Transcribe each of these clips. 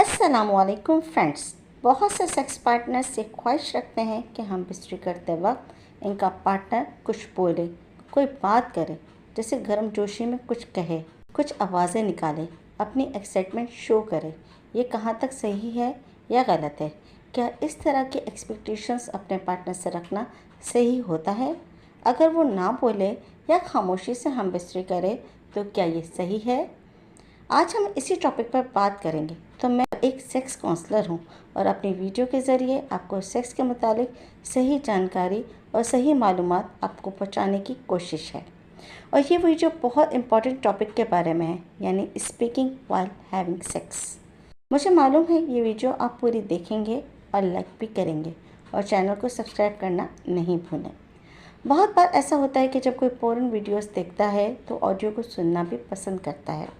अस्सलामुअलैकुम फ्रेंड्स। बहुत से सेक्स पार्टनर्स ये ख्वाहिश रखते हैं कि हम बिस्तरी करते वक्त इनका पार्टनर कुछ बोले, कोई बात करे, जैसे गर्मजोशी में कुछ कहे, कुछ आवाज़ें निकाले, अपनी एक्साइटमेंट शो करे। ये कहाँ तक सही है या गलत है? क्या इस तरह की एक्सपेक्टेशंस अपने पार्टनर से रखना सही होता है? अगर वो ना बोले या खामोशी से हम बिस्तरी करें तो क्या ये सही है? आज हम इसी टॉपिक पर बात करेंगे। तो मैं एक सेक्स काउंसलर हूँ और अपनी वीडियो के ज़रिए आपको सेक्स के मुतालिक सही जानकारी और सही मालूमात आपको पहुँचाने की कोशिश है। और ये वीडियो बहुत इम्पॉर्टेंट टॉपिक के बारे में है, यानी स्पीकिंग व्हाइल हैविंग सेक्स। मुझे मालूम है ये वीडियो आप पूरी देखेंगे और लाइक भी करेंगे और चैनल को सब्सक्राइब करना नहीं भूलें। बहुत बार ऐसा होता है कि जब कोई पोर्न वीडियोस देखता है तो ऑडियो को सुनना भी पसंद करता है।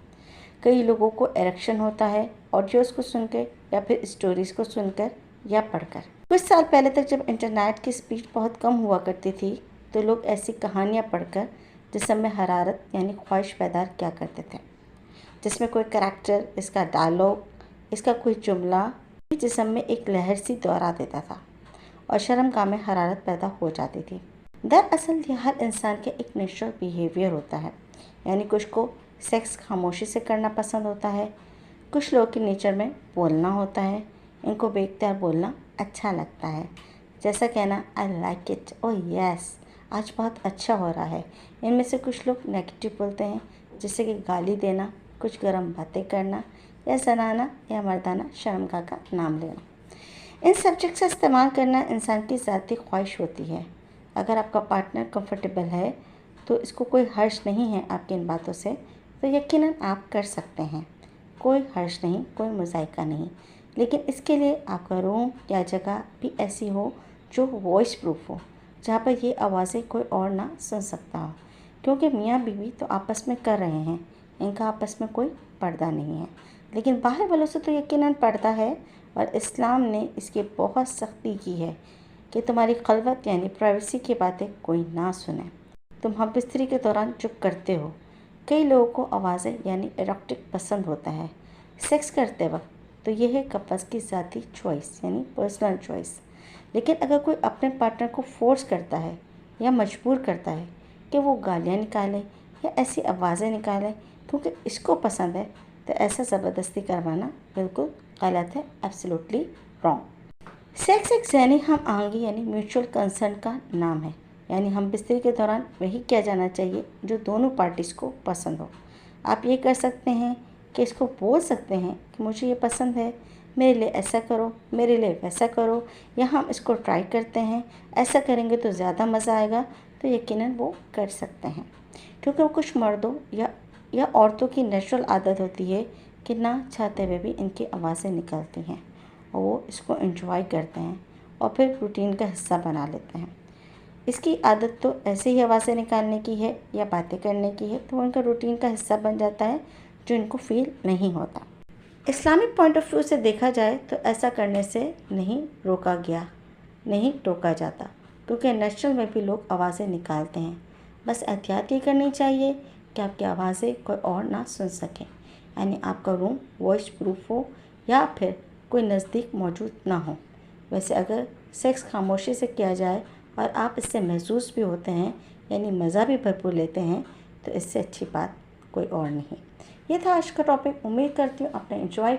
कई लोगों को एरेक्शन होता है ऑडियोज़ को सुनकर या फिर स्टोरीज़ को सुनकर या पढ़कर। कुछ साल पहले तक जब इंटरनेट की स्पीड बहुत कम हुआ करती थी तो लोग ऐसी कहानियाँ पढ़कर जिसम में हरारत यानी ख्वाहिश पैदा किया करते थे, जिसमें कोई करैक्टर, इसका डायलॉग, इसका कोई जुमला जिसम में एक लहर सी दोहरा देता था और शर्मगाह में हरारत पैदा हो जाती थी। दरअसल यह हर इंसान के एक नेचुरल बिहेवियर होता है, यानी कुछ को सेक्स खामोशी से करना पसंद होता है, कुछ लोगों के नेचर में बोलना होता है, इनको बेख्तियार बोलना अच्छा लगता है, जैसा कहना I like it, oh yes, आज बहुत अच्छा हो रहा है। इनमें से कुछ लोग नेगेटिव बोलते हैं, जैसे कि गाली देना, कुछ गर्म बातें करना या जनाना या मर्दाना शर्मगाह का नाम लेना। इन सब्जेक्ट से इस्तेमाल करना इंसान की ज़ाती ख्वाहिश होती है। अगर आपका पार्टनर कंफर्टेबल है तो इसको कोई हर्ज नहीं है आपकी इन बातों से, तो यकीनन आप कर सकते हैं। कोई हर्ज नहीं, कोई मुज़ायका नहीं, लेकिन इसके लिए आपका रूम या जगह भी ऐसी हो जो वॉइस प्रूफ हो, जहाँ पर ये आवाज़ें कोई और ना सुन सकता हो, क्योंकि मियाँ बीवी तो आपस में कर रहे हैं, इनका आपस में कोई पर्दा नहीं है। लेकिन बाहर वालों से तो यकीनन पर्दा है और इस्लाम ने इसकी बहुत सख्ती की है कि तुम्हारी खलवत यानी प्राइवेसी की बातें कोई ना सुने। तुम हम बिस्तरी के दौरान चुप करते हो। कई लोगों को आवाज़ें यानी इरोटिक पसंद होता है सेक्स करते वक्त, तो यह है कपल्स की ज़ाती चॉइस यानी पर्सनल चॉइस। लेकिन अगर कोई अपने पार्टनर को फोर्स करता है या मजबूर करता है कि वो गालियाँ निकाले या ऐसी आवाज़ें निकाले क्योंकि इसको पसंद है, तो ऐसा ज़बरदस्ती करवाना बिल्कुल गलत है, एब्सोल्युटली रॉन्ग। सेक्स एक ज़हनी हम आहंगी यानी म्यूचुअल कंसर्न का नाम है, यानी हम बिस्तरी के दौरान वही किया जाना चाहिए जो दोनों पार्टीज़ को पसंद हो। आप ये कर सकते हैं कि इसको बोल सकते हैं कि मुझे ये पसंद है, मेरे लिए ऐसा करो, मेरे लिए वैसा करो, या हम इसको ट्राई करते हैं, ऐसा करेंगे तो ज़्यादा मज़ा आएगा, तो यकीनन वो कर सकते हैं। क्योंकि वो कुछ मर्दों या औरतों की नेचुरल आदत होती है कि ना चाहते हुए भी इनकी आवाज़ें निकलती हैं और वो इसको एंजॉय करते हैं और फिर रूटीन का हिस्सा बना लेते हैं। इसकी आदत तो ऐसे ही आवाज़ें निकालने की है या बातें करने की है, तो उनका रूटीन का हिस्सा बन जाता है जो इनको फील नहीं होता। इस्लामिक पॉइंट ऑफ व्यू से देखा जाए तो ऐसा करने से नहीं रोका गया, नहीं टोका जाता, क्योंकि नेचुरल में भी लोग आवाज़ें निकालते हैं। बस एहतियात ये करनी चाहिए कि आपकी आवाज़ें कोई और ना सुन सकें, यानी आपका रूम वॉइस प्रूफ हो या फिर कोई नज़दीक मौजूद ना हो। वैसे अगर सेक्स खामोशी से किया जाए और आप इससे महसूस भी होते हैं यानी मज़ा भी भरपूर लेते हैं, तो इससे अच्छी बात कोई और नहीं। ये था आज का टॉपिक। उम्मीद करती हूँ आपने एंजॉय